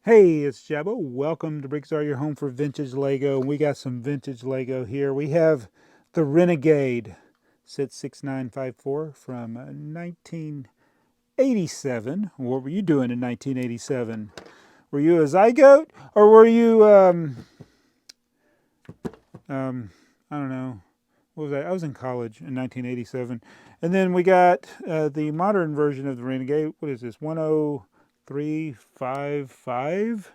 Hey, it's Jabba. Welcome to BrickTsar, your home for vintage Lego. We got some vintage Lego here. We have the Renegade, set 6954 from 1987. What were you doing in 1987? Were you a zygote or were you, um, I don't know, what was that? I was in college in 1987. And then we got the modern version of the Renegade. What is this? 10355?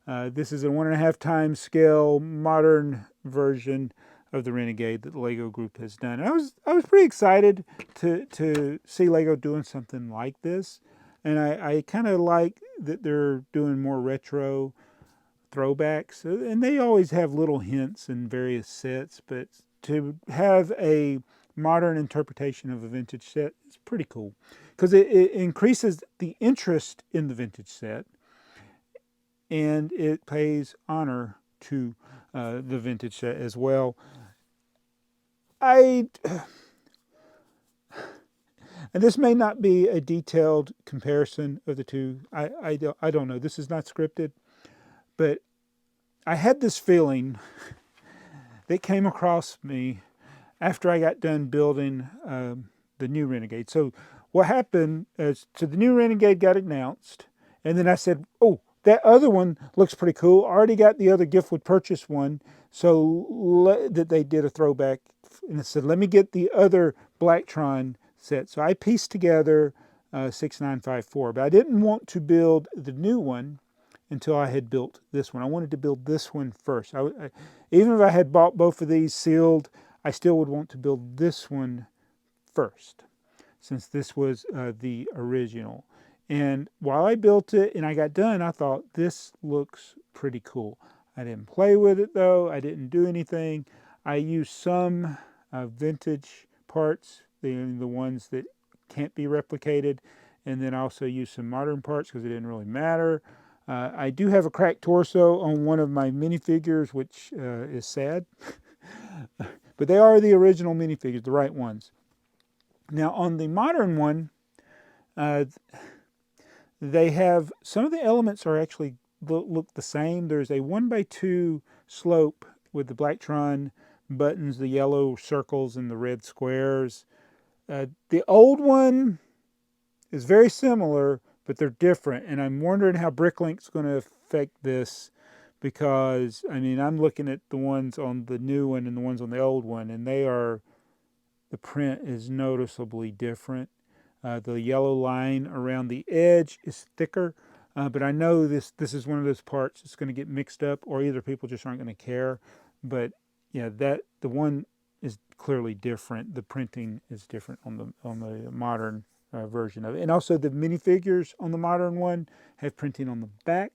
This is a 1.5 times scale modern version of the Renegade that the Lego Group has done. And I was pretty excited to see Lego doing something like this, and I kind of like that they're doing more retro throwbacks, and they always have little hints in various sets, but to have a modern interpretation of a vintage set is pretty cool because it increases the interest in the vintage set and it pays honor to the vintage set as well. I and this may not be a detailed comparison of the two. I don't know. This is not scripted, but I had this feeling that came across me after I got done building the new Renegade. So what happened is, so the new Renegade got announced, and then I said, "Oh, that other one looks pretty cool. I already got the other gift with purchase one, so that they did a throwback." And I said, "Let me get the other Blacktron set." So I pieced together 6954, but I didn't want to build the new one until I had built this one. I wanted to build this one first. Even if I had bought both of these sealed, I still would want to build this one first, since this was the original. And while I built it and I got done, I thought this looks pretty cool. I didn't play with it though. I didn't do anything. I used some vintage parts, the ones that can't be replicated, and then I also used some modern parts because it didn't really matter. I do have a cracked torso on one of my minifigures, which is sad. But they are the original minifigures, the right ones. Now, on the modern one, uh, they have some of the elements are actually look the same. There's a 1x2 slope with the Blacktron buttons, the yellow circles, and the red squares. The old one is very similar, but they're different. And I'm wondering how Bricklink's going to affect this because, I mean, I'm looking at the ones on the new one and the ones on the old one, and the print is noticeably different. The yellow line around the edge is thicker, but I know this is one of those parts that's going to get mixed up, or either people just aren't going to care. But yeah, that the one is clearly different. The printing is different on the modern version of it, and also the minifigures on the modern one have printing on the back.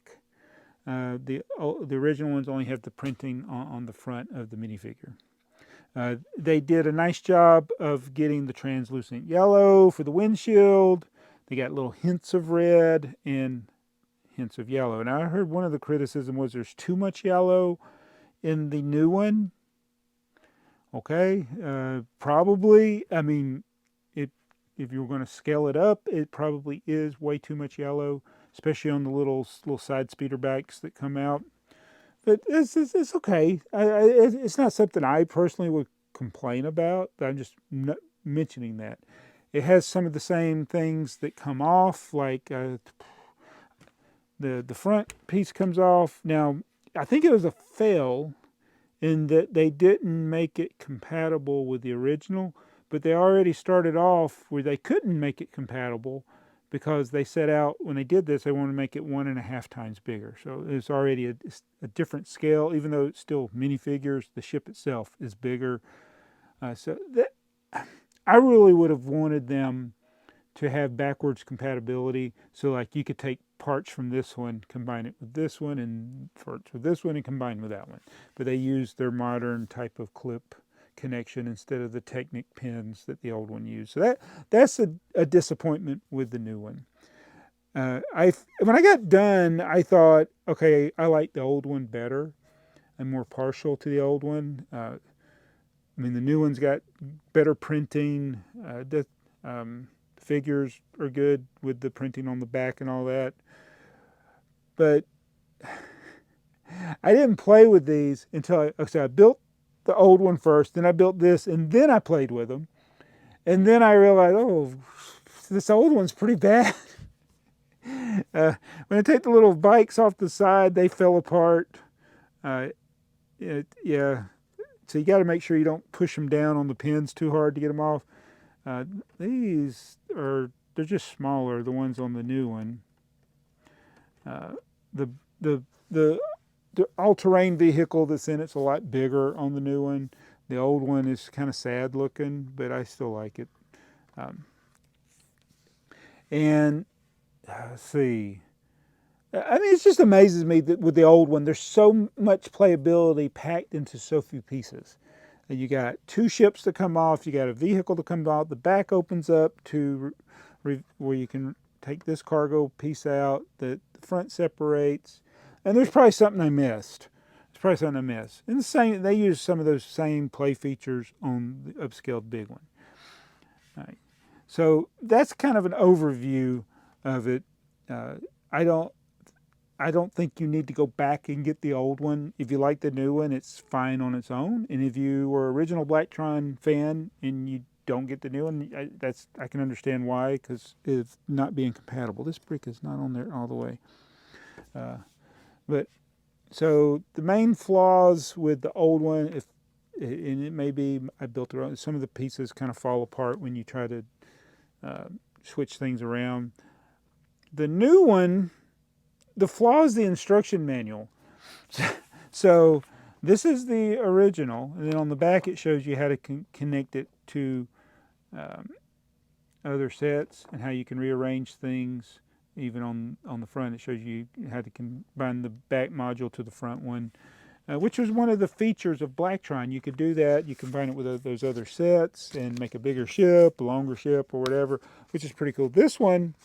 The original ones only have the printing on the front of the minifigure. They did a nice job of getting the translucent yellow for the windshield. They got little hints of red and hints of yellow. And I heard one of the criticism was there's too much yellow in the new one. Okay, probably. I mean, it if you're going to scale it up, it probably is way too much yellow, especially on the little side speeder bikes that come out. But it's okay. It's not something I personally would complain about. I'm just mentioning that. It has some of the same things that come off, like the front piece comes off. Now, I think it was a fail in that they didn't make it compatible with the original, but they already started off where they couldn't make it compatible because they set out when they did this, they wanted to make it 1.5 times bigger. So it's already a different scale, even though it's still minifigures. The ship itself is bigger. So that, I really would have wanted them to have backwards compatibility. So like you could take parts from this one, combine it with this one, and parts with this one, and combine with that one. But they used their modern type of clip connection instead of the Technic pins that the old one used. So that's a disappointment with the new one. I When I got done, I thought, okay, I like the old one better. I'm more partial to the old one. I mean, the new one's got better printing. The figures are good with the printing on the back and all that. But I didn't play with these until I built the old one first, then I built this, and then I played with them. And then I realized, oh, this old one's pretty bad. When I take the little bikes off the side, they fell apart. Yeah, so you got to make sure you don't push them down on the pins too hard to get them off. They're just smaller, the ones on the new one. The the the the all-terrain vehicle that's in it's a lot bigger on the new one. The old one is kind of sad looking, but I still like it. And let's see. I mean, it just amazes me that with the old one, there's so much playability packed into so few pieces. And you got two ships to come off, you got a vehicle to come off, the back opens up to where you can take this cargo piece out, the front separates, and there's probably something I missed. And the same, they use some of those same play features on the upscaled big one. All right. So that's kind of an overview of it. I don't think you need to go back and get the old one. If you like the new one, it's fine on its own. And if you were an original BrickTsar fan and you don't get the new one, I can understand why, because it's not being compatible. This brick is not on there all the way. But so the main flaws with the old one, and it may be I built it wrong, some of the pieces kind of fall apart when you try to switch things around. The new one, the flaw is the instruction manual. So this is the original, and then on the back it shows you how to connect it to other sets and how you can rearrange things. Even on the front, it shows you how to combine the back module to the front one, which was one of the features of BrickTsar. You could do that. You combine it with those other sets and make a bigger ship, a longer ship, or whatever, which is pretty cool. This one,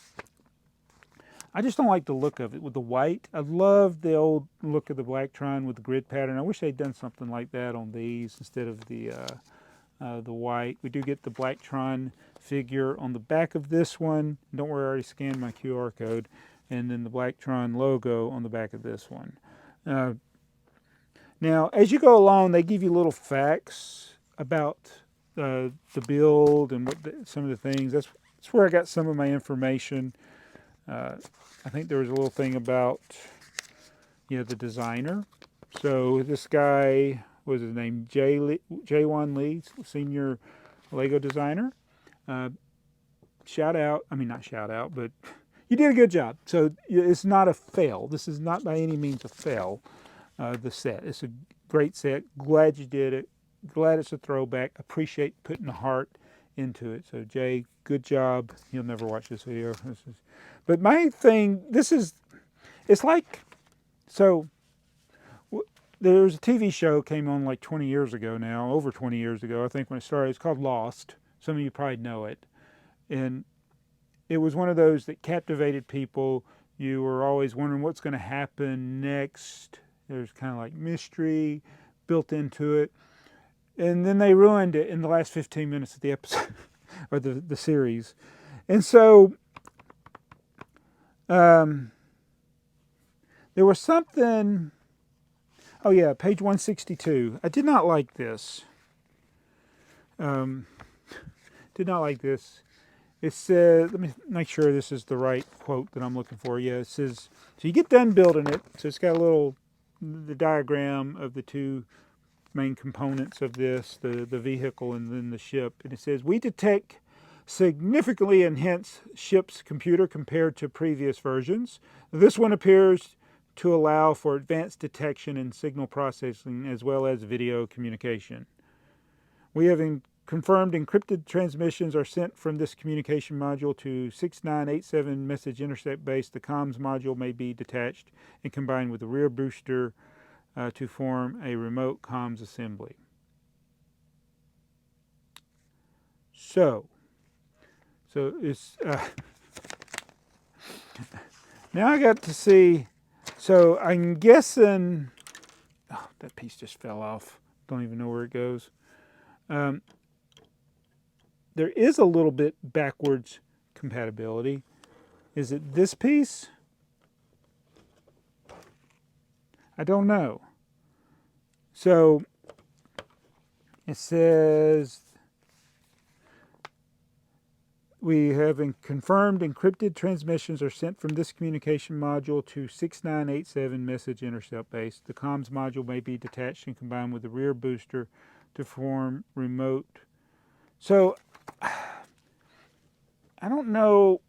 I just don't like the look of it with the white. I love the old look of the BrickTsar with the grid pattern. I wish they'd done something like that on these instead of the white. We do get the BrickTsar figure on the back of this one. Don't worry, I already scanned my QR code. And then the BrickTsar logo on the back of this one. Now, as you go along, they give you little facts about the build and some of the things. That's where I got some of my information. I think there was a little thing about the designer. So this guy, what was his name? Jaewon Lee, senior Lego designer. Shout out, I mean not shout out, but you did a good job. So it's not a fail. This is not by any means a fail, the set. It's a great set. Glad you did it. Glad it's a throwback. Appreciate putting the heart into it. So Jay, good job. You'll never watch this video. But my thing, it's like, so there's a TV show came on like 20 years ago now, over 20 years ago, I think when it started. It's called Lost. Some of you probably know it. And it was one of those that captivated people. You were always wondering what's going to happen next. There's kind of like mystery built into it. And then they ruined it in the last 15 minutes of the episode, or the series. And so there was something, oh yeah, page 162. I did not like this. It says, let me make sure this is the right quote that I'm looking for. Yeah, it says, so you get done building it. So it's got the diagram of the two main components of this, the vehicle and then the ship. And it says, we detect significantly enhanced ship's computer compared to previous versions. This one appears to allow for advanced detection and signal processing as well as video communication. We have confirmed encrypted transmissions are sent from this communication module to 6987 message intercept base. The comms module may be detached and combined with the rear booster to form a remote comms assembly. So it's now I got to see. So I'm guessing. Oh, that piece just fell off. Don't even know where it goes. There is a little bit backwards compatibility. Is it this piece? I don't know. So it says we have confirmed encrypted transmissions are sent from this communication module to 6987 message intercept base. The comms module may be detached and combined with the rear booster to form remote. So I don't know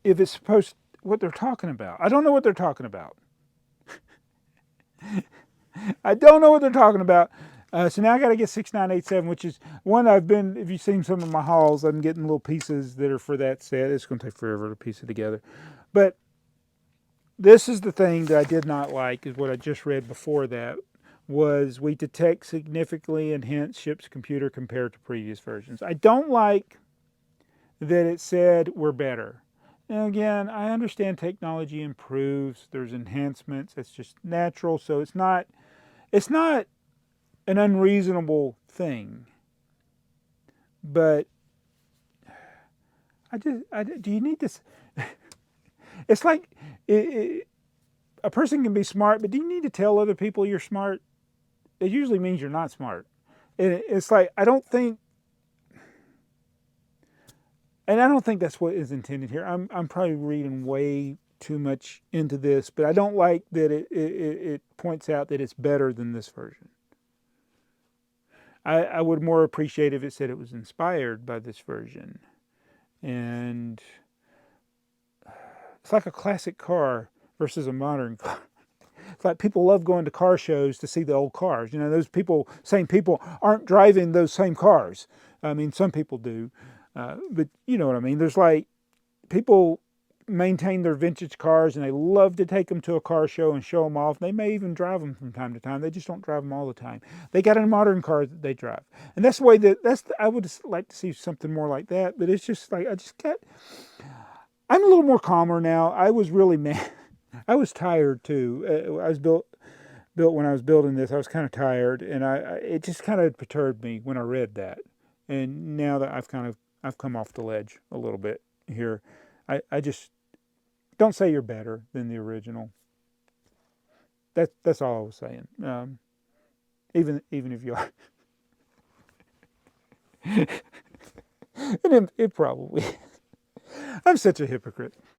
if it's supposed what they're talking about. I don't know what they're talking about. I don't know what they're talking about. So now I got to get 6987, which is one I've been, if you've seen some of my hauls, I'm getting little pieces that are for that set. It's going to take forever to piece it together. But this is the thing that I did not like, is what I just read before that, was we detect significantly enhanced ship's computer compared to previous versions. I don't like that it said we're better. And again, I understand technology improves, there's enhancements, it's just natural, so it's not an unreasonable thing. But do you need this? It's like a person can be smart, but do you need to tell other people you're smart? It usually means you're not smart. It's like, I don't think that's what is intended here. I'm probably reading way too much into this, but I don't like that it points out that it's better than this version. I would more appreciate if it said it was inspired by this version. And it's like a classic car versus a modern car. It's like people love going to car shows to see the old cars. You know, those same people aren't driving those same cars. I mean, some people do. But you know what I mean. There's like, people maintain their vintage cars and they love to take them to a car show and show them off. They may even drive them from time to time. They just don't drive them all the time. They got a modern car that they drive. And that's the way I would like to see something more like that. But it's just like, I'm a little more calmer now. I was really mad. I was tired too. I was built when I was building this. I was kind of tired, and it just kind of perturbed me when I read that. And now that I've come off the ledge a little bit here, I just don't say you're better than the original. That's all I was saying. Even if you are, and it probably. I'm such a hypocrite.